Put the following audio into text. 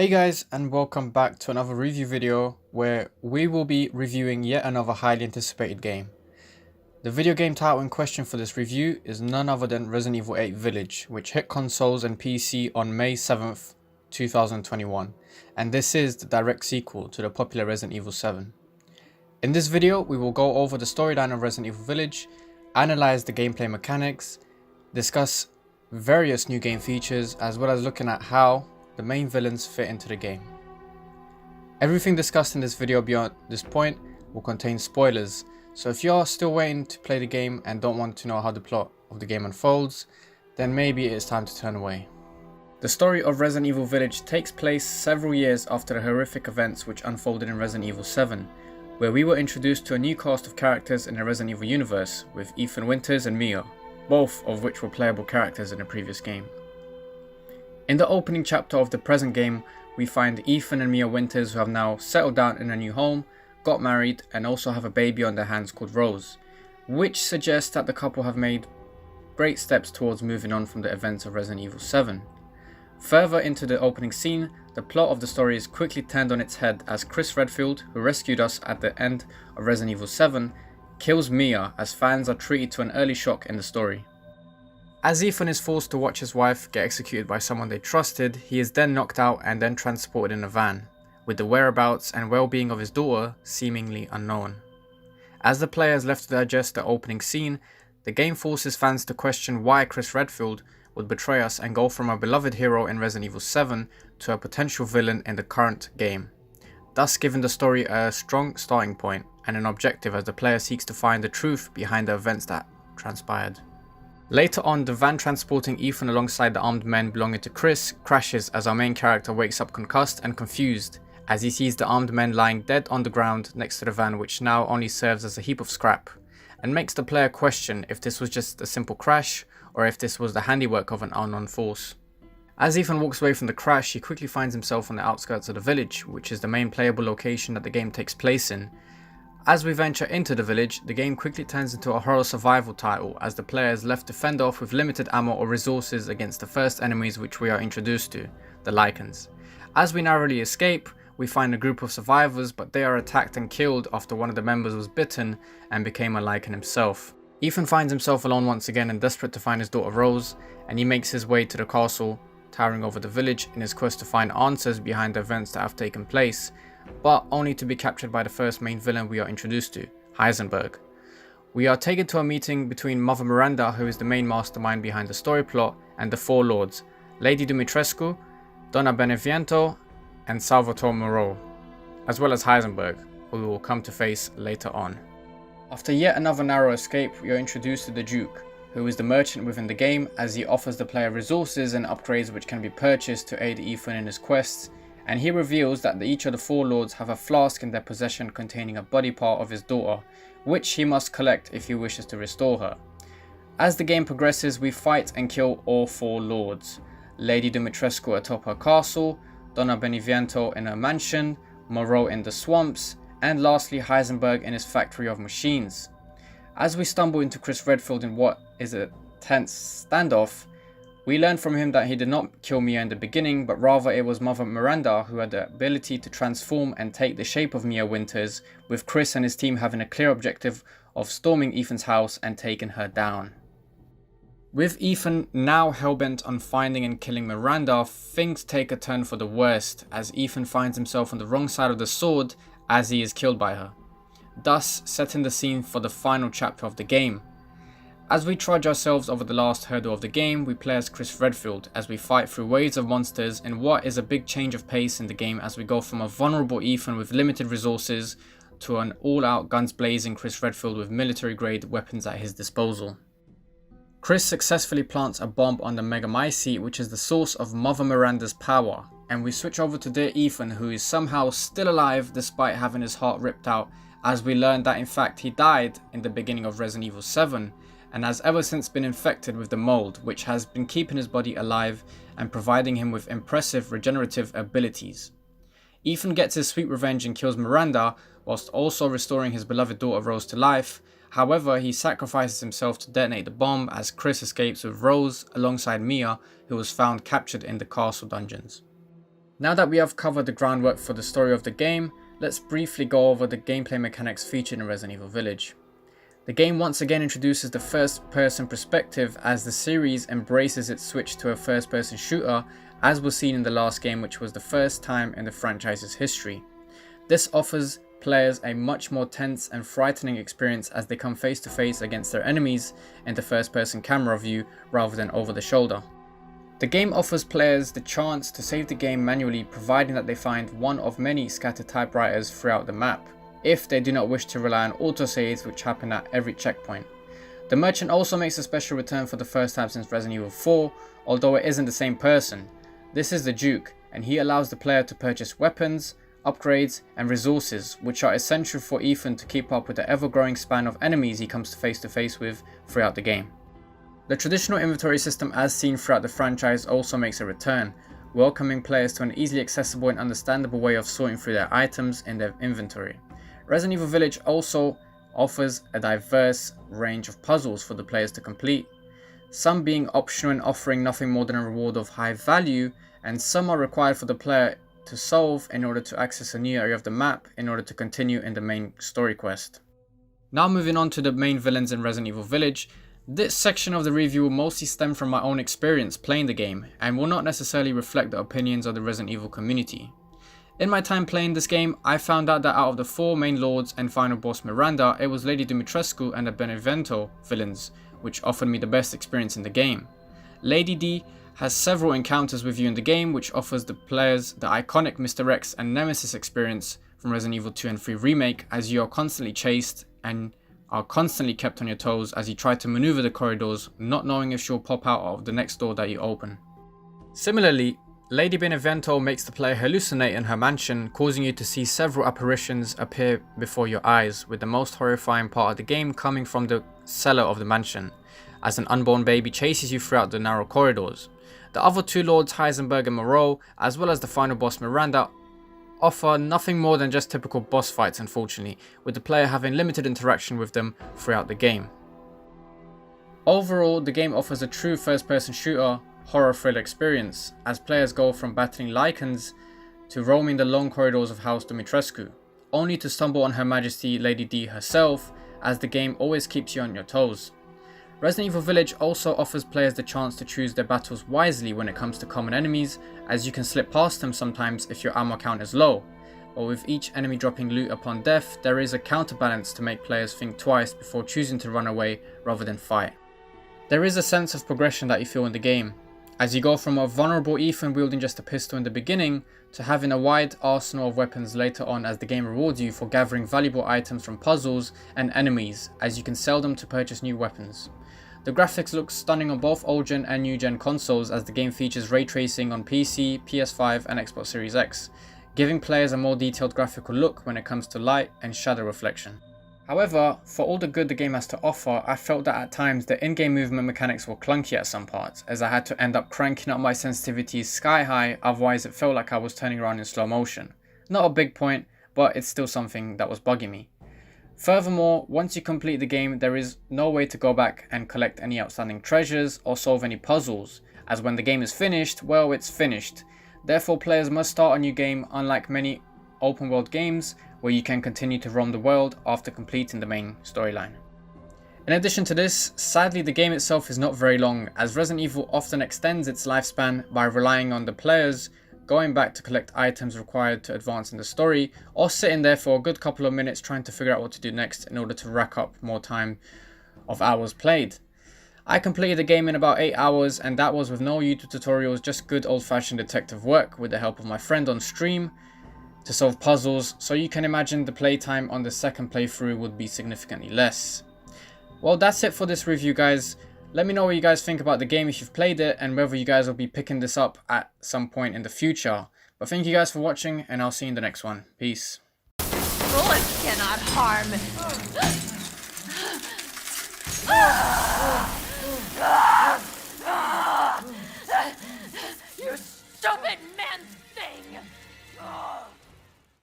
Hey guys, and welcome back to another review video where we will be reviewing yet another highly anticipated game. The video game title in question for this review is none other than Resident Evil 8 Village, which hit consoles and PC on May 7th, 2021, and this is the direct sequel to the popular Resident Evil 7. In this video, we will go over the storyline of Resident Evil Village, analyze the gameplay mechanics, discuss various new game features, as well as looking at how the main villains fit into the game. Everything discussed in this video beyond this point will contain spoilers, so if you're still waiting to play the game and don't want to know how the plot of the game unfolds, then maybe it is time to turn away. The story of Resident Evil Village takes place several years after the horrific events which unfolded in Resident Evil 7, where we were introduced to a new cast of characters in the Resident Evil universe with Ethan Winters and Mia, both of which were playable characters in the previous game. In the opening chapter of the present game, we find Ethan and Mia Winters, who have now settled down in a new home, got married, and also have a baby on their hands called Rose, which suggests that the couple have made great steps towards moving on from the events of Resident Evil 7. Further into the opening scene, the plot of the story is quickly turned on its head as Chris Redfield, who rescued us at the end of Resident Evil 7, kills Mia as fans are treated to an early shock in the story. As Ethan is forced to watch his wife get executed by someone they trusted, he is then knocked out and then transported in a van, with the whereabouts and well-being of his daughter seemingly unknown. As the player is left to digest the opening scene, the game forces fans to question why Chris Redfield would betray us and go from a beloved hero in Resident Evil 7 to a potential villain in the current game, thus giving the story a strong starting point and an objective as the player seeks to find the truth behind the events that transpired. Later on, the van transporting Ethan alongside the armed men belonging to Chris crashes as our main character wakes up concussed and confused as he sees the armed men lying dead on the ground next to the van, which now only serves as a heap of scrap, and makes the player question if this was just a simple crash or if this was the handiwork of an unknown force. As Ethan walks away from the crash, he quickly finds himself on the outskirts of the village, which is the main playable location that the game takes place in. As we venture into the village, the game quickly turns into a horror survival title as the player is left to fend off with limited ammo or resources against the first enemies which we are introduced to, the Lycans. As we narrowly escape, we find a group of survivors, but they are attacked and killed after one of the members was bitten and became a Lycan himself. Ethan finds himself alone once again and desperate to find his daughter Rose, and he makes his way to the castle towering over the village in his quest to find answers behind the events that have taken place, but only to be captured by the first main villain we are introduced to, Heisenberg. We are taken to a meeting between Mother Miranda, who is the main mastermind behind the story plot, and the four lords, Lady Dimitrescu, Donna Beneviento, and Salvatore Moreau, as well as Heisenberg, who we will come to face later on. After yet another narrow escape, we are introduced to the Duke, who is the merchant within the game, as he offers the player resources and upgrades which can be purchased to aid Ethan in his quests, and he reveals that each of the four lords have a flask in their possession containing a body part of his daughter, which he must collect if he wishes to restore her. As the game progresses, we fight and kill all four lords, Lady Dimitrescu atop her castle, Donna Beneviento in her mansion, Moreau in the swamps, and lastly Heisenberg in his factory of machines. As we stumble into Chris Redfield in what is a tense standoff, we learn from him that he did not kill Mia in the beginning, but rather it was Mother Miranda who had the ability to transform and take the shape of Mia Winters, with Chris and his team having a clear objective of storming Ethan's house and taking her down. With Ethan now hellbent on finding and killing Miranda, things take a turn for the worst as Ethan finds himself on the wrong side of the sword as he is killed by her, thus setting the scene for the final chapter of the game. As we trudge ourselves over the last hurdle of the game, we play as Chris Redfield as we fight through waves of monsters in what is a big change of pace in the game as we go from a vulnerable Ethan with limited resources to an all-out guns blazing Chris Redfield with military-grade weapons at his disposal. Chris successfully plants a bomb on the Megamycete, which is the source of Mother Miranda's power, and we switch over to dear Ethan, who is somehow still alive despite having his heart ripped out, as we learn that in fact he died in the beginning of Resident Evil 7, and has ever since been infected with the mold, which has been keeping his body alive and providing him with impressive regenerative abilities. Ethan gets his sweet revenge and kills Miranda, whilst also restoring his beloved daughter Rose to life. However, he sacrifices himself to detonate the bomb as Chris escapes with Rose alongside Mia, who was found captured in the castle dungeons. Now that we have covered the groundwork for the story of the game, let's briefly go over the gameplay mechanics featured in Resident Evil Village. The game once again introduces the first-person perspective as the series embraces its switch to a first-person shooter, as was seen in the last game, which was the first time in the franchise's history. This offers players a much more tense and frightening experience as they come face to face against their enemies in the first-person camera view rather than over the shoulder. The game offers players the chance to save the game manually, providing that they find one of many scattered typewriters throughout the map, if they do not wish to rely on autosaves which happen at every checkpoint. The merchant also makes a special return for the first time since Resident Evil 4, although it isn't the same person. This is the Duke, and he allows the player to purchase weapons, upgrades and resources, which are essential for Ethan to keep up with the ever-growing span of enemies he comes face to face with throughout the game. The traditional inventory system as seen throughout the franchise also makes a return, welcoming players to an easily accessible and understandable way of sorting through their items in their inventory. Resident Evil Village also offers a diverse range of puzzles for the players to complete, some being optional and offering nothing more than a reward of high value, and some are required for the player to solve in order to access a new area of the map in order to continue in the main story quest. Now moving on to the main villains in Resident Evil Village. This section of the review will mostly stem from my own experience playing the game and will not necessarily reflect the opinions of the Resident Evil community. In my time playing this game, I found out that out of the 4 main lords and final boss Miranda, it was Lady Dimitrescu and the Benevento villains which offered me the best experience in the game. Lady D has several encounters with you in the game, which offers the players the iconic Mr. X and Nemesis experience from Resident Evil 2 and 3 Remake, as you are constantly chased and are constantly kept on your toes as you try to maneuver the corridors, not knowing if she'll pop out of the next door that you open. Similarly, Lady Benevento makes the player hallucinate in her mansion, causing you to see several apparitions appear before your eyes, with the most horrifying part of the game coming from the cellar of the mansion, as an unborn baby chases you throughout the narrow corridors. The other 2 lords, Heisenberg and Moreau, as well as the final boss Miranda, offer nothing more than just typical boss fights, unfortunately, with the player having limited interaction with them throughout the game. Overall, the game offers a true first-person shooter horror thriller experience, as players go from battling Lycans to roaming the long corridors of House Dimitrescu, only to stumble on Her Majesty Lady D herself, as the game always keeps you on your toes. Resident Evil Village also offers players the chance to choose their battles wisely when it comes to common enemies, as you can slip past them sometimes if your ammo count is low, but with each enemy dropping loot upon death, there is a counterbalance to make players think twice before choosing to run away rather than fight. There is a sense of progression that you feel in the game, as you go from a vulnerable Ethan wielding just a pistol in the beginning to having a wide arsenal of weapons later on, as the game rewards you for gathering valuable items from puzzles and enemies, as you can sell them to purchase new weapons. The graphics look stunning on both old gen and new gen consoles, as the game features ray tracing on PC, PS5 and Xbox Series X, giving players a more detailed graphical look when it comes to light and shadow reflection. However, for all the good the game has to offer, I felt that at times the in-game movement mechanics were clunky at some parts, as I had to end up cranking up my sensitivities sky high, otherwise it felt like I was turning around in slow motion. Not a big point, but it's still something that was bugging me. Furthermore, once you complete the game, there is no way to go back and collect any outstanding treasures or solve any puzzles, as when the game is finished, well, it's finished. Therefore, players must start a new game, unlike many open world games where you can continue to roam the world after completing the main storyline. In addition to this, sadly the game itself is not very long, as Resident Evil often extends its lifespan by relying on the players going back to collect items required to advance in the story, or sitting there for a good couple of minutes trying to figure out what to do next in order to rack up more time of hours played. I completed the game in about 8 hours, and that was with no YouTube tutorials, just good old-fashioned detective work with the help of my friend on stream to solve puzzles, so you can imagine the playtime on the second playthrough would be significantly less. Well, that's it for this review, guys. Let me know what you guys think about the game if you've played it, and whether you guys will be picking this up at some point in the future. But thank you guys for watching, and I'll see you in the next one. Peace. Bullets cannot harm.